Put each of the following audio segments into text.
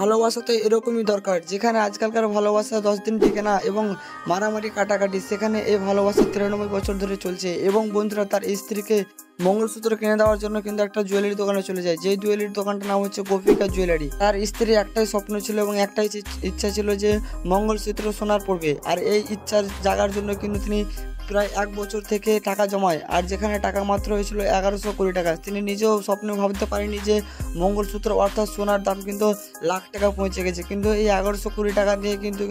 ভালোবাসা তো এরকমই দরকার, যেখানে আজকালকার ভালোবাসা 10 দিন টিকে না এবং মারামারি কাটাকাটি, সেখানে এই ভালোবাসা 93 বছর ধরে চলছে। এবং বন্ধুরা তার স্ত্রীকে মঙ্গলসূত্র কিনে দেওয়ার জন্য কিন্তু একটা জুয়েলারি দোকানে চলে যায়, যেই জুয়েলারি দোকানটার নাম হচ্ছে গোপিকা জুয়েলারি। তার স্ত্রীর একটাই স্বপ্ন ছিল এবং একটাই ইচ্ছা ছিল যে মঙ্গলসূত্র সোনার পড়বে, আর এই ইচ্ছার জাগার জন্য কিন্তু তিনি প্রায় 1 বছর থেকে টাকা জমায়। আর যেখানে টাকা মাত্র হয়েছিল 1100 কোটি টাকা। তিনি নিজেও স্বপ্নে ভাবতে পারেনি যে মঙ্গলসূত্র অর্থাৎ সোনার দাম কিন্তু লাখ টাকা পৌঁছে গেছে। কিন্তু এই 1100 কোটি টাকা দিয়ে কিন্তু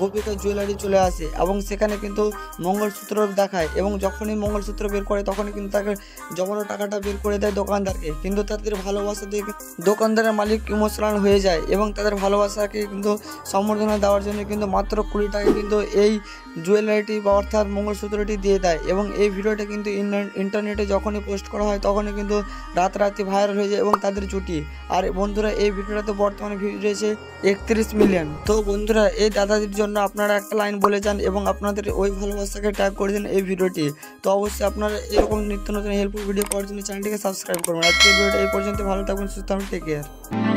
গোপিকা জুয়েলারি চলে আসে এবং সেখানে কিন্তু মঙ্গলসূত্র দেখায়, এবং যখনই মঙ্গলসূত্র বের করে তখনই কিন্তু তাকে জমানো টাকাটা বের করে দেয় দোকানদারকে। কিন্তু তাদের ভালোবাসা দিয়ে দোকানদারের মালিক ইমোশনাল হয়ে যায় এবং তাদের ভালোবাসাকে কিন্তু সম্বর্ধনা দেওয়ার জন্য কিন্তু মাত্র 20 টাকা কিন্তু এই জুয়েলারিটি বা অর্থাৎ মঙ্গলসূত্রটি দিয়ে দেয়। এবং এই ভিডিওটা কিন্তু ইন্টারনেটে যখনই পোস্ট করা হয় তখনই কিন্তু রাতারাতি ভাইরাল হয়ে যায় এবং তাদের জুটি। আর বন্ধুরা এই ভিডিওটাতে বর্তমানে ভিউ রয়েছে 31 মিলিয়ন। তো বন্ধুরা এই দাদাদের জন্য আপনারা একটা লাইন বলে যান এবং আপনাদের ওই ভালোবাসাকে ট্যাগ করে দিন এই ভিডিওটি। তো অবশ্যই আপনারা এরকম নিত্য নতুন হেল্পফুল ভিডিও পাওয়ার জন্য চ্যানেলটিকে সাবস্ক্রাইব করবেন। আজকের ভিডিওটা এই পর্যন্ত, ভালো থাকবেন, সুস্থ থাকবেন, টেক কেয়ার।